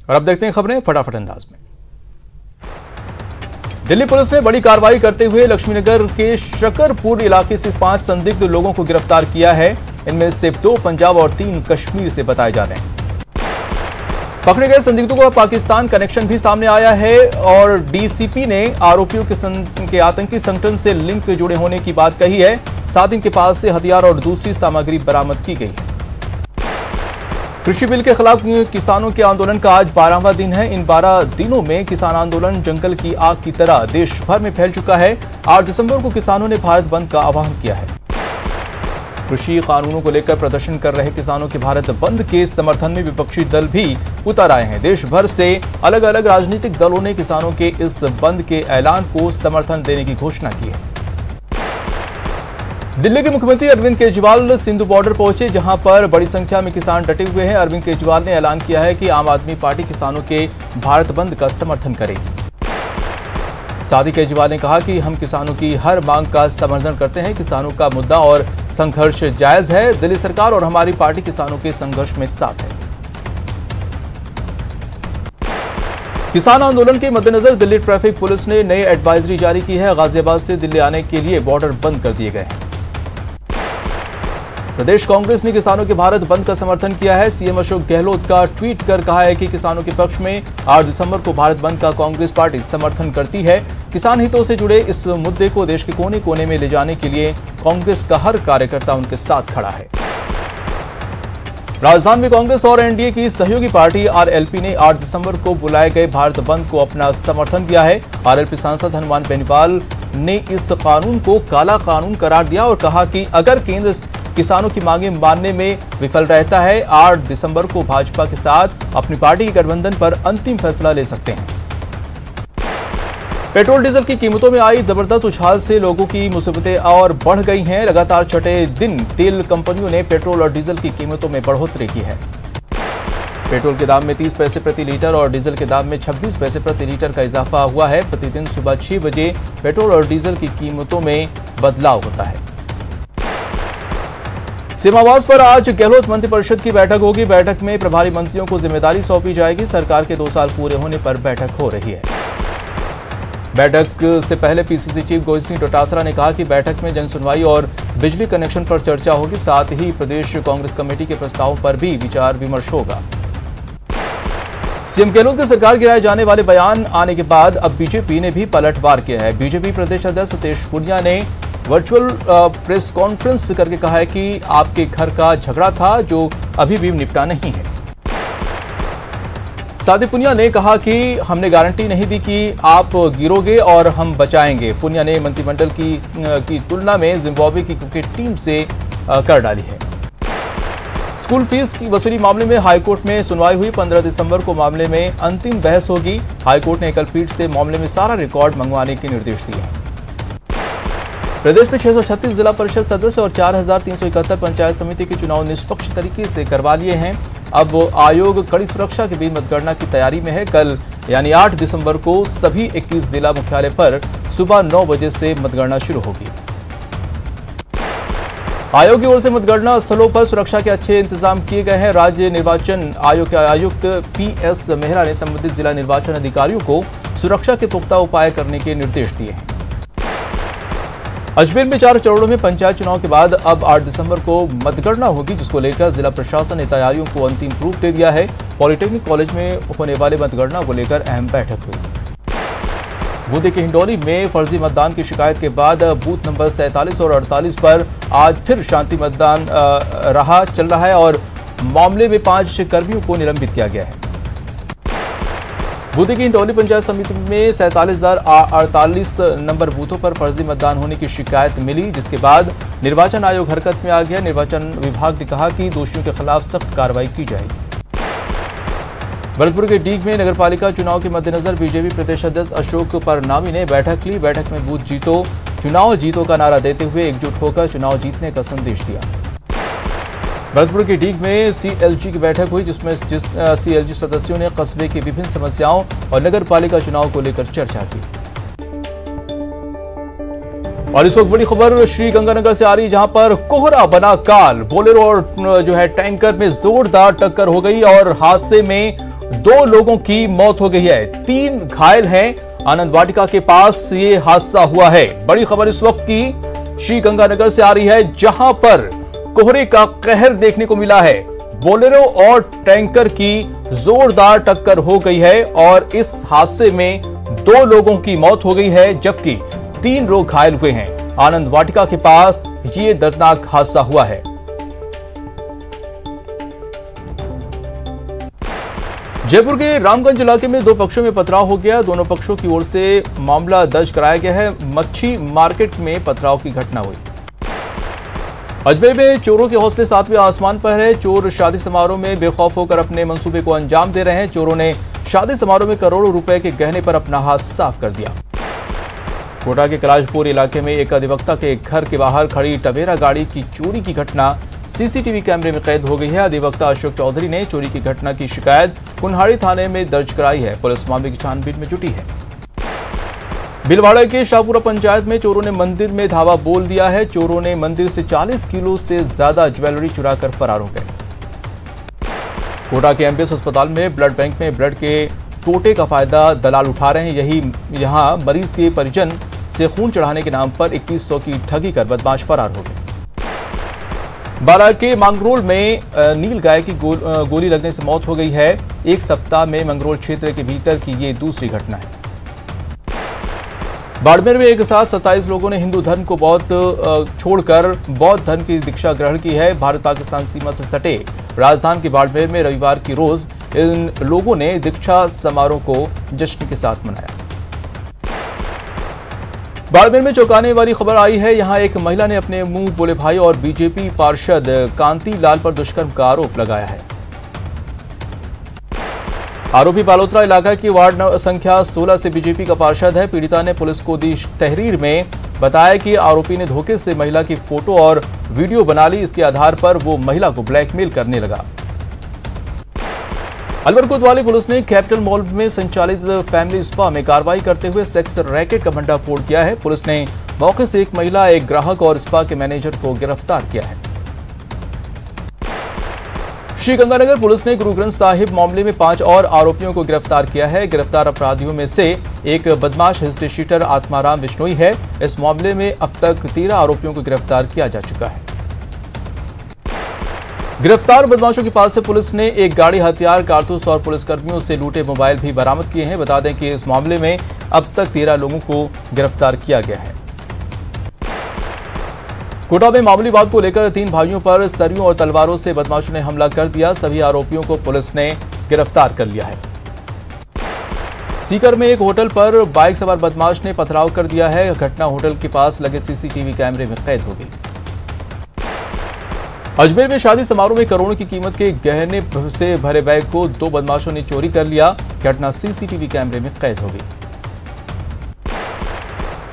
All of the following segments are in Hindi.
और अब देखते हैं खबरें फटाफट अंदाज में। दिल्ली पुलिस ने बड़ी कार्रवाई करते हुए लक्ष्मीनगर के शकरपुर इलाके से 5 संदिग्ध लोगों को गिरफ्तार किया है। इनमें से 2 पंजाब और 3 कश्मीर से बताए जा रहे हैं। पकड़े गए संदिग्धों का पाकिस्तान कनेक्शन भी सामने आया है और डीसीपी ने आरोपियों के आतंकी संगठन से लिंक जुड़े होने की बात कही है। साथ इनके पास से हथियार और दूसरी सामग्री बरामद की गई है। कृषि बिल के खिलाफ किसानों के आंदोलन का आज 12वां दिन है। इन 12 दिनों में किसान आंदोलन जंगल की आग की तरह देश भर में फैल चुका है। 8 दिसंबर को किसानों ने भारत बंद का आह्वान किया है। कृषि कानूनों को लेकर प्रदर्शन कर रहे किसानों के भारत बंद के समर्थन में विपक्षी दल भी उतर आए हैं। देश भर से अलग अलग राजनीतिक दलों ने किसानों के इस बंद के ऐलान को समर्थन देने की घोषणा की है। दिल्ली के मुख्यमंत्री अरविंद केजरीवाल सिंधु बॉर्डर पहुंचे, जहां पर बड़ी संख्या में किसान डटे हुए हैं। अरविंद केजरीवाल ने ऐलान किया है कि आम आदमी पार्टी किसानों के भारत बंद का समर्थन करेगी। साथ ही केजरीवाल ने कहा कि हम किसानों की हर मांग का समर्थन करते हैं। किसानों का मुद्दा और संघर्ष जायज है। दिल्ली सरकार और हमारी पार्टी किसानों के संघर्ष में साथ है। किसान आंदोलन के मद्देनजर दिल्ली ट्रैफिक पुलिस ने नई एडवाइजरी जारी की है। गाजियाबाद से दिल्ली आने के लिए बॉर्डर बंद कर दिए गए हैं। प्रदेश कांग्रेस ने किसानों के भारत बंद का समर्थन किया है। सीएम अशोक गहलोत का ट्वीट कर कहा है कि किसानों के पक्ष में 8 दिसंबर को भारत बंद का कांग्रेस पार्टी समर्थन करती है। किसान हितों से जुड़े इस मुद्दे को देश के कोने कोने में ले जाने के लिए कांग्रेस का हर कार्यकर्ता उनके साथ खड़ा है। राजधानी में कांग्रेस और एनडीए की सहयोगी पार्टी आरएलपी ने 8 दिसंबर को बुलाए गए भारत बंद को अपना समर्थन दिया है। आरएलपी सांसद हनुमान बेनीवाल ने इस कानून को काला कानून करार दिया और कहा कि अगर केंद्र किसानों की मांगें मानने में विफल रहता है, 8 दिसंबर को भाजपा के साथ अपनी पार्टी के गठबंधन पर अंतिम फैसला ले सकते हैं। पेट्रोल डीजल की कीमतों में आई जबरदस्त उछाल से लोगों की मुसीबतें और बढ़ गई हैं। लगातार छठे दिन तेल कंपनियों ने पेट्रोल और डीजल की कीमतों में बढ़ोतरी की है। पेट्रोल के दाम में 30 पैसे प्रति लीटर और डीजल के दाम में 26 पैसे प्रति लीटर का इजाफा हुआ है। प्रतिदिन सुबह 6 बजे पेट्रोल और डीजल की कीमतों में बदलाव होता है। सीमावास पर आज गहलोत मंत्रिपरिषद की बैठक होगी। बैठक में प्रभारी मंत्रियों को जिम्मेदारी सौंपी जाएगी। सरकार के 2 साल पूरे होने पर बैठक हो रही है। बैठक से पहले पीसीसी चीफ गोविंद सिंह डोटासरा ने कहा कि बैठक में जनसुनवाई और बिजली कनेक्शन पर चर्चा होगी। साथ ही प्रदेश कांग्रेस कमेटी के प्रस्तावों पर भी विचार विमर्श होगा। सीएम गहलोत के सरकार गिराए जाने वाले बयान आने के बाद अब बीजेपी ने भी पलटवार किया है। बीजेपी प्रदेश अध्यक्ष सतीश पूनिया ने वर्चुअल प्रेस कॉन्फ्रेंस करके कहा है कि आपके घर का झगड़ा था जो अभी भी निपटा नहीं है। साथ ही पूनिया ने कहा कि हमने गारंटी नहीं दी कि आप गिरोगे और हम बचाएंगे। पूनिया ने मंत्रिमंडल की तुलना में जिम्बाब्वे की क्रिकेट टीम से कर डाली है। स्कूल फीस की वसूली मामले में हाईकोर्ट में सुनवाई हुई। 15 दिसंबर को मामले में अंतिम बहस होगी। हाईकोर्ट ने एकल पीठ से मामले में सारा रिकॉर्ड मंगवाने के निर्देश दिए हैं। प्रदेश में 636 जिला परिषद सदस्य और 4371 पंचायत समिति के चुनाव निष्पक्ष तरीके से करवा लिए हैं। अब आयोग कड़ी सुरक्षा के बीच मतगणना की तैयारी में है। कल यानी 8 दिसंबर को सभी 21 जिला मुख्यालय पर सुबह 9 बजे से मतगणना शुरू होगी। आयोग की ओर से मतगणना स्थलों पर सुरक्षा के अच्छे इंतजाम किए गए हैं। राज्य निर्वाचन आयोग के आयुक्त पीएस मेहरा ने संबंधित जिला निर्वाचन अधिकारियों को सुरक्षा के पुख्ता उपाय करने के निर्देश दिए हैं। अजमेर में 4 चरणों में पंचायत चुनाव के बाद अब 8 दिसंबर को मतगणना होगी, जिसको लेकर जिला प्रशासन ने तैयारियों को अंतिम रूप दे दिया है। पॉलिटेक्निक कॉलेज में होने वाले मतगणना को लेकर अहम बैठक हुई। बूंदी के हिंडौली में फर्जी मतदान की शिकायत के बाद बूथ नंबर 47 और 48 पर आज फिर शांति मतदान चल रहा है और मामले में 5 कर्मियों को निलंबित किया गया है। बूंदी की हिंडौली पंचायत समिति में 47,048 नंबर बूथों पर फर्जी मतदान होने की शिकायत मिली, जिसके बाद निर्वाचन आयोग हरकत में आ गया। निर्वाचन विभाग ने कहा कि दोषियों के खिलाफ सख्त कार्रवाई की जाएगी। भरतपुर के डीग में नगरपालिका चुनाव के मद्देनजर बीजेपी प्रदेश अध्यक्ष अशोक परनामी ने बैठक ली। बैठक में बूथ जीतो चुनाव जीतो का नारा देते हुए एकजुट होकर चुनाव जीतने का संदेश दिया। भरतपुर के डीग में सीएलजी की बैठक हुई, जिसमें सीएलजी सदस्यों ने कस्बे की विभिन्न समस्याओं और नगरपालिका चुनाव को लेकर चर्चा की। और इस वक्त बड़ी खबर श्री गंगानगर से आ रही, जहां पर कोहरा बना काल। बोलेरो और टैंकर में जोरदार टक्कर हो गई और हादसे में 2 लोगों की मौत हो गई है, 3 घायल हैं। आनंद वाटिका के पास ये हादसा हुआ है। बड़ी खबर इस वक्त की श्रीगंगानगर से आ रही है, जहां पर कोहरे का कहर देखने को मिला है। बोलेरो और टैंकर की जोरदार टक्कर हो गई है और इस हादसे में 2 लोगों की मौत हो गई है, जबकि 3 लोग घायल हुए हैं। आनंद वाटिका के पास ये दर्दनाक हादसा हुआ है। जयपुर के रामगंज इलाके में 2 पक्षों में पथराव हो गया। दोनों पक्षों की ओर से मामला दर्ज कराया गया है। मच्छी मार्केट में पथराव की घटना हुई। अजमेर में चोरों के हौसले 7वें आसमान पर है। चोर शादी समारोह में बेखौफ होकर अपने मंसूबे को अंजाम दे रहे हैं। चोरों ने शादी समारोह में करोड़ों रुपए के गहने पर अपना हाथ साफ कर दिया। कोटा के कैलाशपुर इलाके में एक अधिवक्ता के घर के बाहर खड़ी टवेरा गाड़ी की चोरी की घटना सीसीटीवी कैमरे में कैद हो गई है। अधिवक्ता अशोक चौधरी ने चोरी की घटना की शिकायत कुन्हाड़ी थाने में दर्ज कराई है। पुलिस मामले की छानबीन में जुटी है। भीलवाड़ा के शाहपुरा पंचायत में चोरों ने मंदिर में धावा बोल दिया है। चोरों ने मंदिर से 40 किलो से ज्यादा ज्वेलरी चुराकर फरार हो गए। कोटा के एमबीएस अस्पताल में ब्लड बैंक में ब्लड के टोटे का फायदा दलाल उठा रहे हैं। यहां मरीज के परिजन से खून चढ़ाने के नाम पर 2100 की ठगी कर बदमाश फरार हो गए। बारां के मंगरोल में नील गाय की गोली लगने से मौत हो गई है। एक सप्ताह में मंगरोल क्षेत्र के भीतर की ये दूसरी घटना है। बाड़मेर में एक साथ 27 लोगों ने हिंदू धर्म को छोड़कर बौद्ध धर्म की दीक्षा ग्रहण की है। भारत पाकिस्तान सीमा से सटे राजधानी के बाड़मेर में रविवार की रोज इन लोगों ने दीक्षा समारोह को जश्न के साथ मनाया। बाड़मेर में चौंकाने वाली खबर आई है। यहां एक महिला ने अपने मुंह बोले भाई और बीजेपी पार्षद कांति लाल पर दुष्कर्म का आरोप लगाया है। आरोपी बालोतरा इलाका की वार्ड संख्या 16 से बीजेपी का पार्षद है। पीड़िता ने पुलिस को दी तहरीर में बताया कि आरोपी ने धोखे से महिला की फोटो और वीडियो बना ली। इसके आधार पर वो महिला को ब्लैकमेल करने लगा। अलवर कोतवाली पुलिस ने कैपिटल मॉल में संचालित फैमिली स्पा में कार्रवाई करते हुए सेक्स रैकेट का भंडाफोड़ किया है। पुलिस ने मौके से एक महिला, एक ग्राहक और स्पा के मैनेजर को गिरफ्तार किया है। श्रीगंगानगर पुलिस ने गुरु ग्रंथ साहिब मामले में 5 और आरोपियों को गिरफ्तार किया है। गिरफ्तार अपराधियों में से एक बदमाश हिस्ट्री शीटर आत्माराम बिश्नोई है। इस मामले में अब तक 13 आरोपियों को गिरफ्तार किया जा चुका है। गिरफ्तार बदमाशों के पास से पुलिस ने एक गाड़ी, हथियार, कारतूस और पुलिसकर्मियों से लूटे मोबाइल भी बरामद किए हैं। बता दें कि इस मामले में अब तक 13 लोगों को गिरफ्तार किया गया है। कोटा में मामूली बात को लेकर 3 भाइयों पर सरियों और तलवारों से बदमाशों ने हमला कर दिया। सभी आरोपियों को पुलिस ने गिरफ्तार कर लिया है। सीकर में एक होटल पर बाइक सवार बदमाश ने पथराव कर दिया है। घटना होटल के पास लगे सीसीटीवी कैमरे में कैद हो गई। अजमेर में शादी समारोह में करोड़ों की कीमत के गहने से भरे बैग को 2 बदमाशों ने चोरी कर लिया। घटना सीसीटीवी कैमरे में कैद हो गई।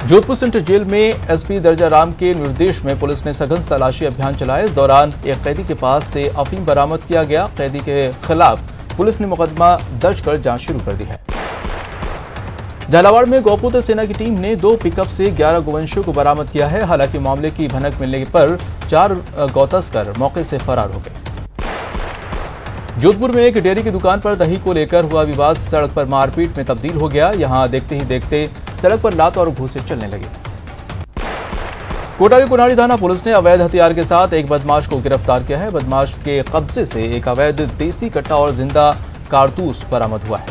जोधपुर सेंट्रल जेल में एसपी दर्जा राम के निर्देश में पुलिस ने सघन तलाशी अभियान चलाया। इस दौरान एक कैदी के पास से अफीम बरामद किया गया। कैदी के खिलाफ पुलिस ने मुकदमा दर्ज कर जांच शुरू कर दी है। झालावाड़ में गौपुत्र सेना की टीम ने 2 पिकअप से 11 गोवंशियों को बरामद किया है। हालांकि मामले की भनक मिलने पर 4 गौतस्कर मौके से फरार हो गए। जोधपुर में एक डेयरी की दुकान पर दही को लेकर हुआ विवाद सड़क पर मारपीट में तब्दील हो गया। यहां देखते ही देखते सड़क पर लात और घूंसे चलने लगे। कोटा के कुन्हाड़ी थाना पुलिस ने अवैध हथियार के साथ एक बदमाश को गिरफ्तार किया है। बदमाश के कब्जे से एक अवैध देसी कट्टा और जिंदा कारतूस बरामद हुआ है।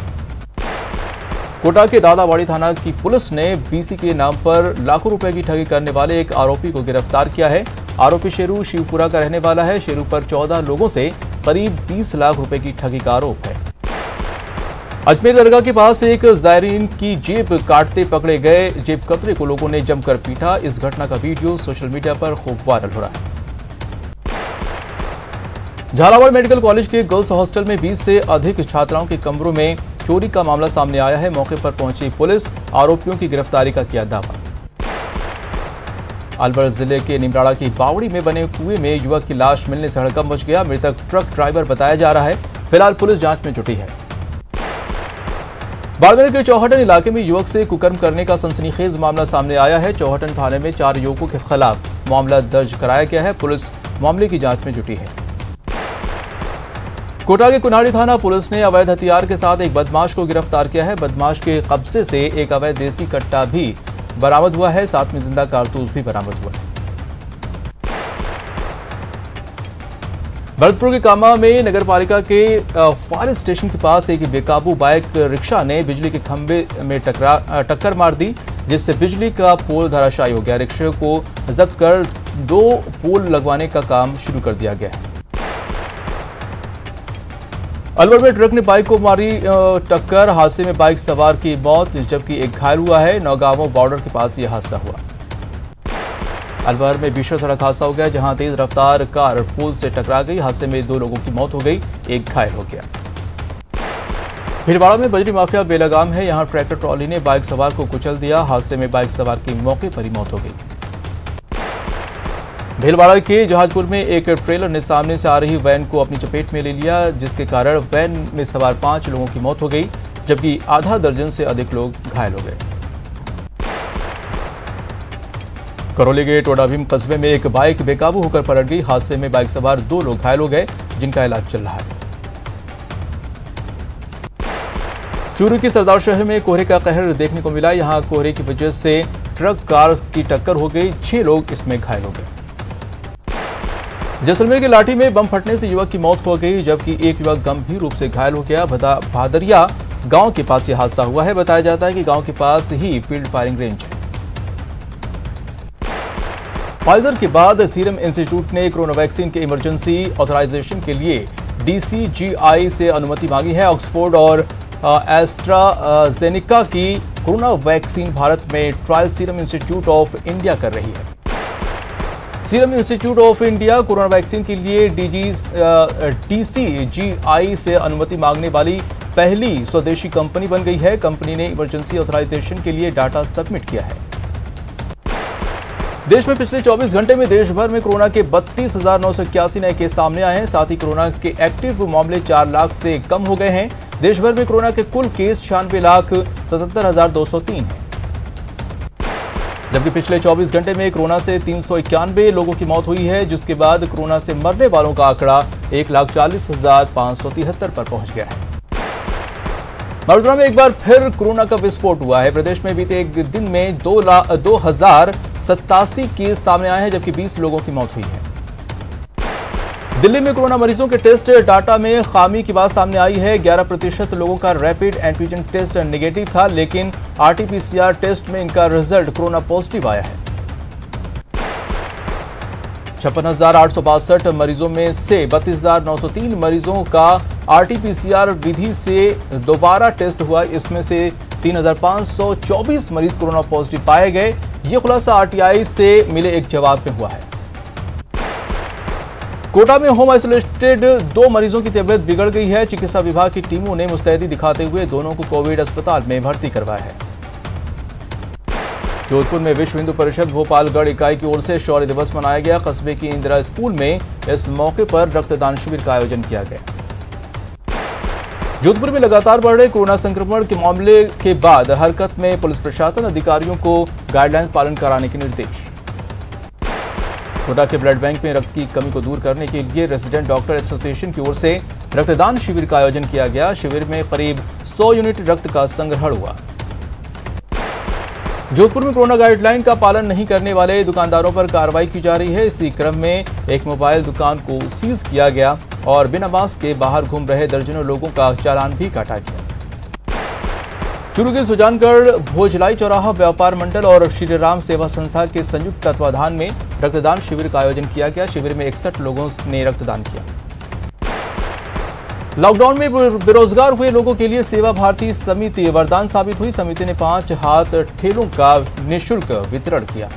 कोटा के दादावाड़ी थाना की पुलिस ने बीसी के नाम पर लाखों रुपए की ठगी करने वाले एक आरोपी को गिरफ्तार किया है। आरोपी शेरू शिवपुरा का रहने वाला है। शेरू पर 14 लोगों से करीब 20 लाख रुपए की ठगी का आरोप है। अजमेर दरगाह के पास एक जायरीन की जेब काटते पकड़े गए जेब कतरे को लोगों ने जमकर पीटा। इस घटना का वीडियो सोशल मीडिया पर खूब वायरल हो रहा है। झालावाड़ मेडिकल कॉलेज के गर्ल्स हॉस्टल में 20 से अधिक छात्राओं के कमरों में चोरी का मामला सामने आया है। मौके पर पहुंची पुलिस आरोपियों की गिरफ्तारी का किया दावा। अलवर जिले के निमराड़ा की बावड़ी में बने कुएं में युवक की लाश मिलने से हड़कंप मच गया। मृतक ट्रक ड्राइवर बताया जा रहा है। फिलहाल पुलिस जांच में जुटी है। बाड़मेर के चौहटन इलाके में युवक से कुकर्म करने का सनसनीखेज मामला सामने आया है। चौहटन थाने में 4 युवकों के खिलाफ मामला दर्ज कराया गया है। पुलिस मामले की जांच में जुटी है। कोटा के कुन्हाड़ी थाना पुलिस ने अवैध हथियार के साथ एक बदमाश को गिरफ्तार किया है। बदमाश के कब्जे से एक अवैध देसी कट्टा भी बरामद हुआ है, साथ में जिंदा कारतूस भी बरामद हुआ है। भरतपुर के कामा में नगरपालिका के फायर स्टेशन के पास एक बेकाबू बाइक रिक्शा ने बिजली के खंभे में टक्कर मार दी, जिससे बिजली का पोल धराशायी हो गया। रिक्शे को जब्त कर 2 पोल लगवाने का काम शुरू कर दिया गया है। अलवर में ट्रक ने बाइक को मारी टक्कर, हादसे में बाइक सवार की मौत जबकि एक घायल हुआ है। नौगांव बॉर्डर के पास यह हादसा हुआ। अलवर में भीषण सड़क हादसा हो गया, जहां तेज रफ्तार कार पुल से टकरा गई। हादसे में 2 लोगों की मौत हो गई, एक घायल हो गया। भीलवाड़ा में बजरी माफिया बेलगाम है, यहां ट्रैक्टर ट्रॉली ने बाइक सवार को कुचल दिया। हादसे में बाइक सवार की मौके पर ही मौत हो गई। भीलवाड़ा के जहाजपुर में एक ट्रेलर ने सामने से आ रही वैन को अपनी चपेट में ले लिया, जिसके कारण वैन में सवार 5 लोगों की मौत हो गई, जबकि आधा दर्जन से अधिक लोग घायल हो गए। करौली के टोडाभीम कस्बे में एक बाइक बेकाबू होकर पलट गई। हादसे में बाइक सवार 2 लोग घायल हो गए, जिनका इलाज चल रहा है। चूरू के सरदार शहर में कोहरे का कहर देखने को मिला। यहां कोहरे की वजह से ट्रक कार की टक्कर हो गई, 6 लोग इसमें घायल हो गए। जैसलमेर के लाठी में बम फटने से युवक की मौत हो गई, जबकि एक युवक गंभीर रूप से घायल हो गया। भादरिया गांव के पास यह हादसा हुआ है। बताया जाता है कि गांव के पास ही फील्ड फायरिंग रेंज है। फाइजर के बाद सीरम इंस्टीट्यूट ने कोरोना वैक्सीन के इमरजेंसी ऑथराइजेशन के लिए DCGI से अनुमति मांगी है। ऑक्सफोर्ड और एस्ट्राजेनेका की कोरोना वैक्सीन भारत में trial serum institute of India कर रही है। Serum institute of India corona vaccine के लिए DCGI से अनुमति मांगने वाली पहली स्वदेशी कंपनी बन गई है। कंपनी ने इमरजेंसी ऑथराइजेशन के लिए डाटा सबमिट किया है। देश में पिछले 24 घंटे में देश भर में कोरोना के 32,981 नए केस सामने आए हैं। साथ ही कोरोना के एक्टिव मामले 4 लाख से कम हो गए हैं। देश भर में कोरोना के कुल केस 96,77,203 हैं, जबकि पिछले 24 घंटे में कोरोना से 391 लोगों की मौत हुई है, जिसके बाद कोरोना से मरने वालों का आंकड़ा 1,40,573 पर पहुंच गया है। बड़ोदरा में एक बार फिर कोरोना का विस्फोट हुआ है। प्रदेश में बीते एक दिन में 2,087 केस सामने आए हैं, जबकि 20 लोगों की मौत हुई है। दिल्ली में कोरोना मरीजों के टेस्ट डाटा में खामी की बात सामने आई है। 11% लोगों का रैपिड एंटीजन टेस्ट नेगेटिव था, लेकिन RT-PCR टेस्ट में इनका रिजल्ट कोरोना पॉजिटिव आया है। 56,862 मरीजों में से 32,903 मरीजों का RT-PCR विधि से दोबारा टेस्ट हुआ। इसमें से 3,524 मरीज कोरोना पॉजिटिव पाए गए। ये खुलासा RTI से मिले एक जवाब में हुआ है। कोटा में होम आइसोलेटेड 2 मरीजों की तबीयत बिगड़ गई है। चिकित्सा विभाग की टीमों ने मुस्तैदी दिखाते हुए दोनों को कोविड अस्पताल में भर्ती करवाया है। जोधपुर में विश्व हिंदू परिषद भोपालगढ़ इकाई की ओर से शौर्य दिवस मनाया गया। कस्बे की इंदिरा स्कूल में इस मौके पर रक्तदान शिविर का आयोजन किया गया। जोधपुर में लगातार बढ़ रहे कोरोना संक्रमण के मामले के बाद हरकत में पुलिस प्रशासन, अधिकारियों को गाइडलाइंस पालन कराने के निर्देश। कोटा के ब्लड बैंक में रक्त की कमी को दूर करने के लिए रेजिडेंट डॉक्टर एसोसिएशन की ओर से रक्तदान शिविर का आयोजन किया गया। शिविर में करीब 100 यूनिट रक्त का संग्रहण हुआ। जोधपुर में कोरोना गाइडलाइन का पालन नहीं करने वाले दुकानदारों पर कार्रवाई की जा रही है। इसी क्रम में एक मोबाइल दुकान को सीज किया गया और बिना मास्क के बाहर घूम रहे दर्जनों लोगों का चालान भी काटा गया। चूरू के सुजानगढ़ भोजलाई चौराहा व्यापार मंडल और श्री राम सेवा संस्था के संयुक्त तत्वाधान में रक्तदान शिविर का आयोजन किया गया। शिविर में 61 लोगों ने रक्तदान किया। लॉकडाउन में बेरोजगार हुए लोगों के लिए सेवा भारती समिति वरदान साबित हुई। समिति ने 5 हाथ ठेलों का निःशुल्क वितरण किया।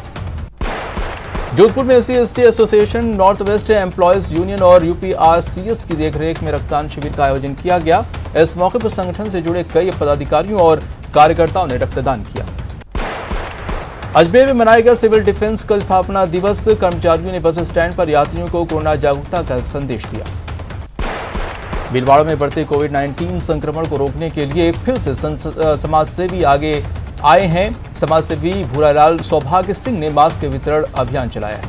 जोधपुर में SC/ST association, north west employees union और UPRCS की देखरेख में रक्तदान शिविर का आयोजन किया गया। इस मौके पर संगठन से जुड़े कई पदाधिकारियों और कार्यकर्ताओं ने रक्तदान किया। अजमेर में मनाया गया सिविल डिफेंस का स्थापना दिवस। कर्मचारियों ने बस स्टैंड पर यात्रियों को कोरोना जागरूकता का संदेश दिया। भीलवाड़ा में बढ़ते कोविड-19 संक्रमण को रोकने के लिए फिर से समाजसेवी आगे आए हैं। समाजसेवी भूरालाल सौभाग्य सिंह ने मास्क के वितरण अभियान चलाया है।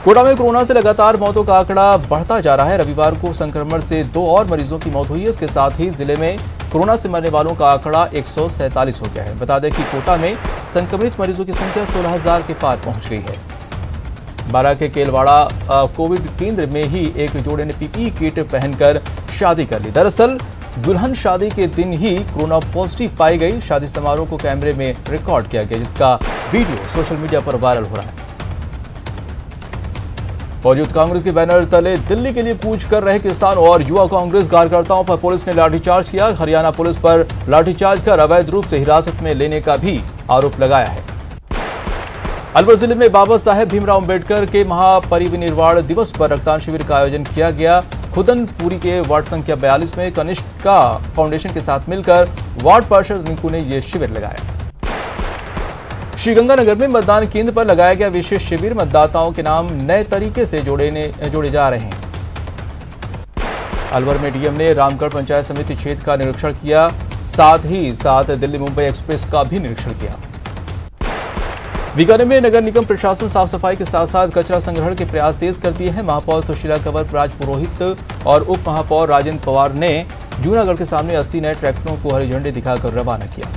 कोटा में कोरोना से लगातार मौतों का आंकड़ा बढ़ता जा रहा है। रविवार को संक्रमण से 2 और मरीजों की मौत हुई है। इसके साथ ही जिले में कोरोना से मरने वालों का आंकड़ा 147 हो गया है। बता दें कि कोटा में संक्रमित मरीजों की संख्या 16,000 के पार पहुंच गई है। बारा के केलवाड़ा कोविड केंद्र में ही एक जोड़े ने पीपीई किट पहनकर शादी कर ली। दरअसल दुल्हन शादी के दिन ही कोरोना पॉजिटिव पाई गई। शादी समारोह को कैमरे में रिकॉर्ड किया गया, जिसका वीडियो सोशल मीडिया पर वायरल हो रहा है। और यूथ कांग्रेस के बैनर तले दिल्ली के लिए कूच कर रहे किसान और युवा कांग्रेस कार्यकर्ताओं पर पुलिस ने लाठीचार्ज किया। हरियाणा पुलिस पर लाठीचार्ज कर अवैध रूप से हिरासत में लेने का भी आरोप लगाया है। अलवर जिले में बाबा साहेब भीमराव अंबेडकर के महापरिनिर्वाण दिवस पर रक्तदान शिविर का आयोजन किया गया। खुदनपुरी के वार्ड संख्या 42 में कनिष्का फाउंडेशन के साथ मिलकर वार्ड पार्षद रिंकू ने यह शिविर लगाया। श्रीगंगानगर में मतदान केंद्र पर लगाया गया विशेष शिविर। मतदाताओं के नाम नए तरीके से जोड़े जा रहे हैं। अलवर में डीएम ने रामगढ़ पंचायत समिति क्षेत्र का निरीक्षण किया, साथ ही साथ दिल्ली मुंबई एक्सप्रेस का भी निरीक्षण किया। बीकानेर में नगर निगम प्रशासन साफ सफाई के साथ साथ कचरा संग्रहण के प्रयास तेज कर दिए हैं। महापौर सुशीला कंवर, राज पुरोहित और उप महापौर राजेंद्र पवार ने जूनागढ़ के सामने 80 नए ट्रैक्टरों को हरी झंडी दिखाकर रवाना किया।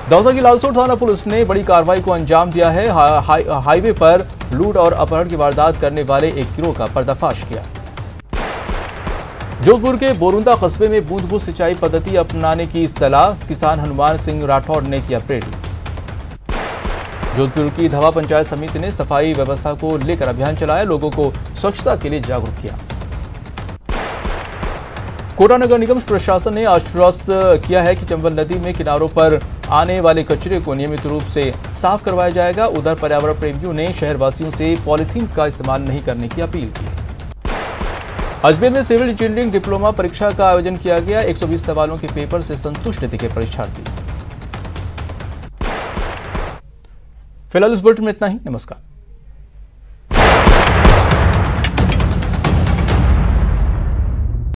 दौसा की लालसोट थाना पुलिस ने बड़ी कार्रवाई को अंजाम दिया है। हाईवे पर लूट और अपहरण की वारदात करने वाले एक गिरोह का पर्दाफाश किया। जोधपुर के बोरुंदा कस्बे में बूंद-बूंद सिंचाई पद्धति अपनाने की सलाह, किसान हनुमान सिंह राठौड़ ने किया प्रेरित। जोधपुर की धवा पंचायत समिति ने सफाई व्यवस्था को लेकर अभियान चलाया, लोगों को स्वच्छता के लिए जागरूक किया। कोटा नगर निगम प्रशासन ने आश्वस्त किया है कि चंबल नदी में किनारों पर आने वाले कचरे को नियमित रूप से साफ करवाया जाएगा। उधर पर्यावरण प्रेमियों ने शहरवासियों से पॉलीथीन का इस्तेमाल नहीं करने की अपील की। अजमेर में सिविल इंजीनियरिंग डिप्लोमा परीक्षा का आयोजन किया गया। 120 सवालों के पेपर से संतुष्ट दिखे परीक्षार्थी। फिलहाल इस बुलेटिन में इतना ही। नमस्कार।